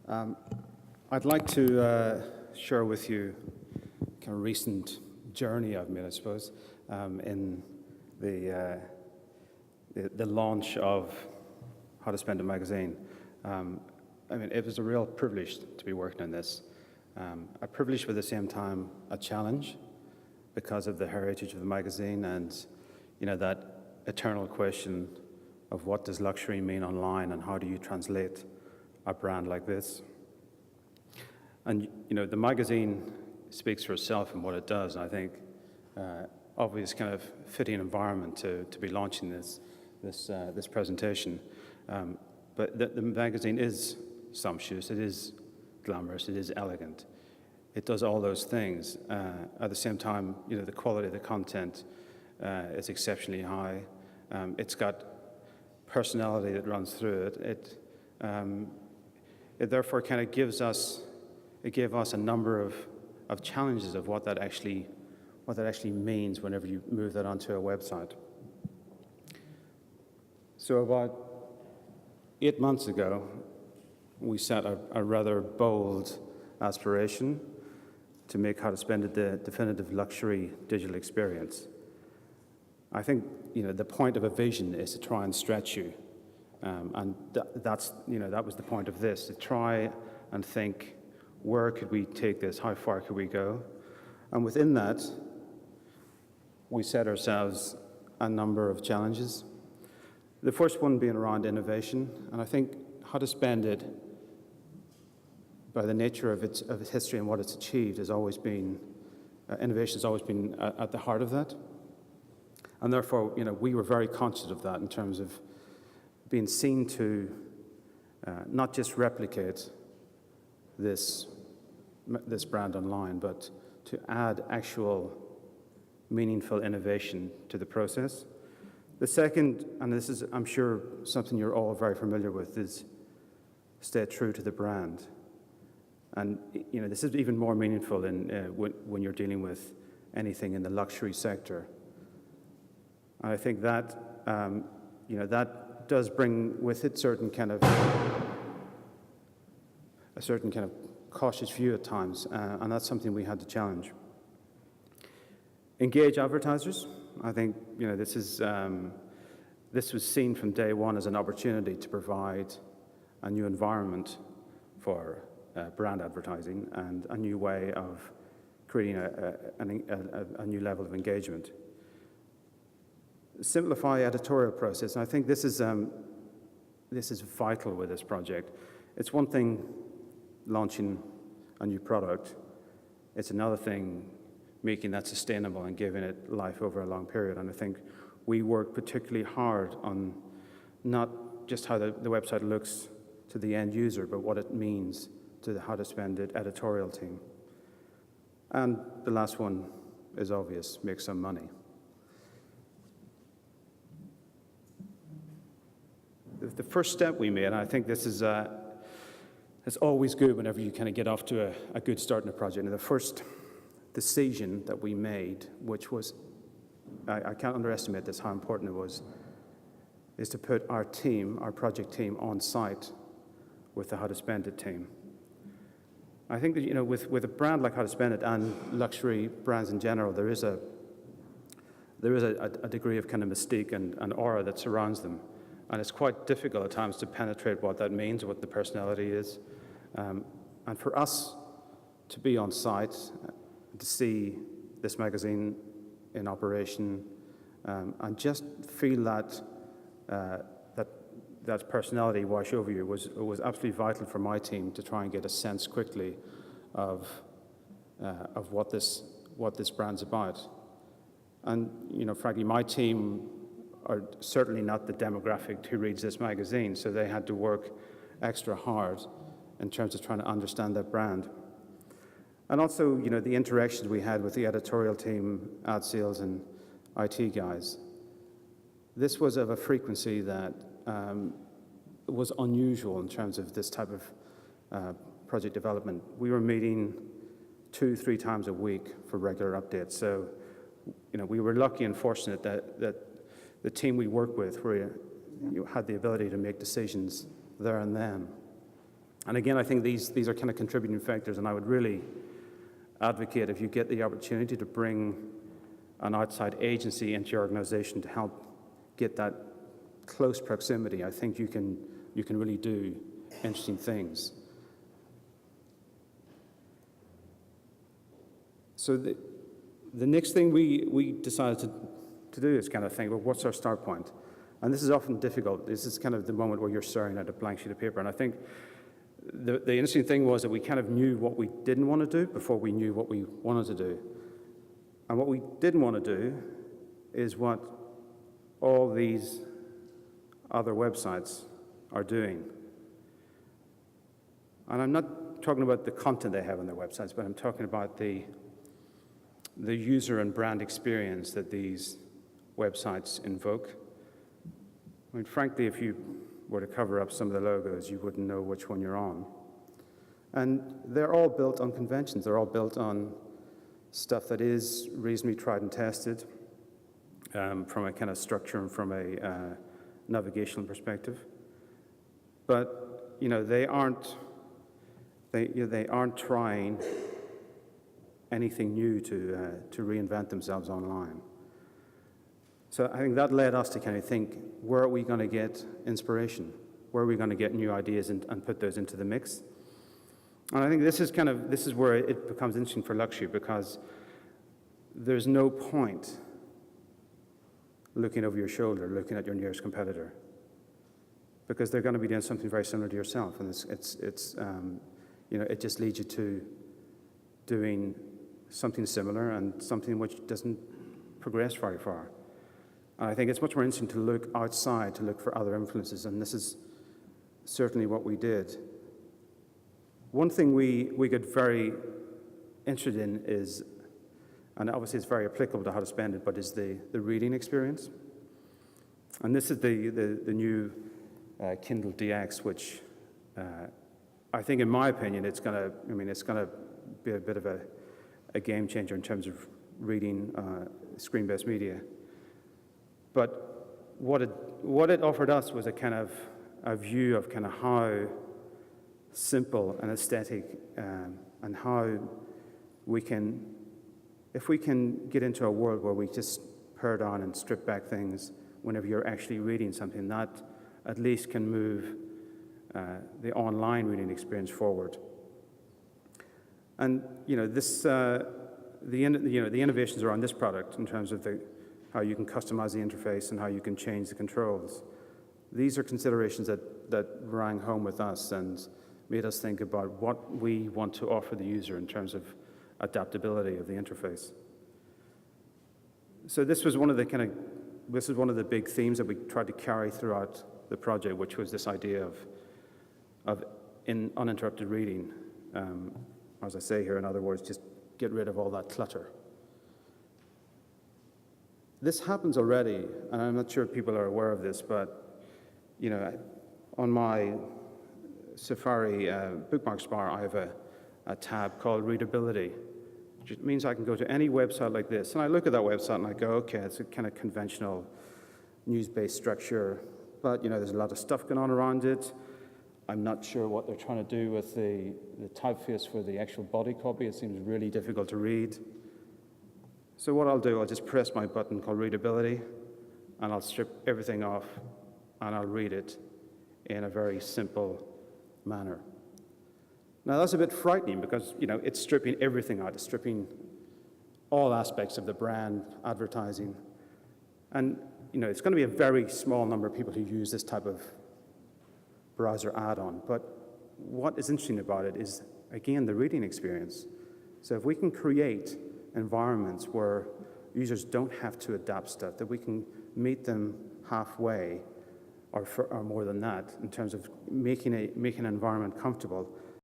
I'd like to share with you kind of recent journey I've made, I suppose, in the launch of How to Spend a magazine. I mean, it was a real privilege to be working on this. A privilege, but at the same time, a challenge because of the heritage of the magazine and, you know, that eternal question of what does luxury mean online and how do you translate a brand like this. And, you know, the magazine speaks for itself and what it does. And I think obvious kind of fitting environment to be launching this presentation. But the magazine is sumptuous, it is glamorous, it is elegant. It does all those things. At the same time, you know, the quality of the content is exceptionally high. It's got personality that runs through it. It therefore kind of gave us a number of challenges of what that actually means whenever you move that onto a website. So about 8 months ago, we set a rather bold aspiration to make How to Spend It the definitive luxury digital experience. I think, you know, the point of a vision is to try and stretch you, and that was the point of this, to try and think, where could we take this? How far could we go? And within that, we set ourselves a number of challenges. The first one being around innovation, and I think How to Spend It, by the nature of its history and what it's achieved, has always been innovation has always been at the heart of that. And therefore, you know, we were very conscious of that in terms of being seen to not just replicate this brand online, but to add actual meaningful innovation to the process. The second, and this is, I'm sure, something you're all very familiar with, is stay true to the brand. And, you know, this is even more meaningful when you're dealing with anything in the luxury sector. And I think that, you know, that does bring with it a certain kind of cautious view at times, and that's something we had to challenge. Engage advertisers. I think, you know, this was seen from day one as an opportunity to provide a new environment for brand advertising and a new way of creating a new level of engagement. Simplify editorial process. And I think this is vital with this project. It's one thing launching a new product. It's another thing making that sustainable and giving it life over a long period. And I think we work particularly hard on not just how the website looks to the end user, but what it means to the How to Spend It editorial team. And the last one is obvious, make some money. The first step we made, and I think this is it's always good whenever you kind of get off to a good start in a project. And the first decision that we made, which was, I can't underestimate this, how important it was, is to put our team, our project team, on site with the How to Spend It team. I think that, you know, with a brand like How to Spend It and luxury brands in general, there is a degree of kind of mystique and aura that surrounds them. And it's quite difficult at times to penetrate what that means, what the personality is. And for us to be on site, to see this magazine in operation, and just feel that personality wash over you was absolutely vital for my team to try and get a sense quickly of what this brand's about. And, you know, frankly, my team are certainly not the demographic who reads this magazine, so they had to work extra hard in terms of trying to understand that brand. And also, you know, the interactions we had with the editorial team, ad sales, and IT guys. This was of a frequency that was unusual in terms of this type of project development. We were meeting 2-3 times a week for regular updates. So, you know, we were lucky and fortunate that the team we work with had the ability to make decisions there and then. And again, I think these are kind of contributing factors, and I would really advocate if you get the opportunity to bring an outside agency into your organization to help get that close proximity. I think you can really do interesting things. So the next thing we decided to do is kind of think, well, what's our start point? And this is often difficult. This is kind of the moment where you're staring at a blank sheet of paper. And I think the interesting thing was that we kind of knew what we didn't want to do before we knew what we wanted to do. And what we didn't want to do is what all these other websites are doing. And I'm not talking about the content they have on their websites, but I'm talking about the user and brand experience that these websites invoke. I mean, frankly, if you were to cover up some of the logos, you wouldn't know which one you're on. And they're all built on conventions. They're all built on stuff that is reasonably tried and tested from a kind of structure and from a navigational perspective. But they aren't trying anything new to reinvent themselves online. So I think that led us to kind of think, where are we going to get inspiration? Where are we going to get new ideas and put those into the mix? And I think this is where it becomes interesting for luxury, because there's no point looking over your shoulder, looking at your nearest competitor, because they're going to be doing something very similar to yourself, and it just leads you to doing something similar and something which doesn't progress very far. And I think it's much more interesting to look outside, to look for other influences, and this is certainly what we did. One thing we get very interested in is, and obviously it's very applicable to how to spend it, but is the reading experience. And this is the new Kindle DX, which I think, in my opinion, it's going to be a bit of a game changer in terms of reading screen-based media. But what it offered us was a kind of a view of kind of how simple and aesthetic and how we can, if we can get into a world where we just pare down and strip back things whenever you're actually reading something, that at least can move the online reading experience forward. And the innovations around this product in terms of how you can customize the interface and how you can change the controls. These are considerations that rang home with us and made us think about what we want to offer the user in terms of adaptability of the interface. So this was one of the big themes that we tried to carry throughout the project, which was this idea of uninterrupted reading. As I say here, in other words, just get rid of all that clutter. This happens already, and I'm not sure if people are aware of this, but on my Safari bookmarks bar, I have a tab called Readability, which means I can go to any website like this, and I look at that website and I go, okay, it's a kind of conventional news-based structure, but there's a lot of stuff going on around it. I'm not sure what they're trying to do with the typeface for the actual body copy. It seems really difficult to read. So what I'll do, I'll just press my button called Readability, and I'll strip everything off, and I'll read it in a very simple manner. Now that's a bit frightening because it's stripping everything out. It's stripping all aspects of the brand, advertising, and it's going to be a very small number of people who use this type of browser add-on. But what is interesting about it is, again, the reading experience. So if we can create environments where users don't have to adapt stuff, that we can meet them halfway or more than that in terms of making an environment comfortable,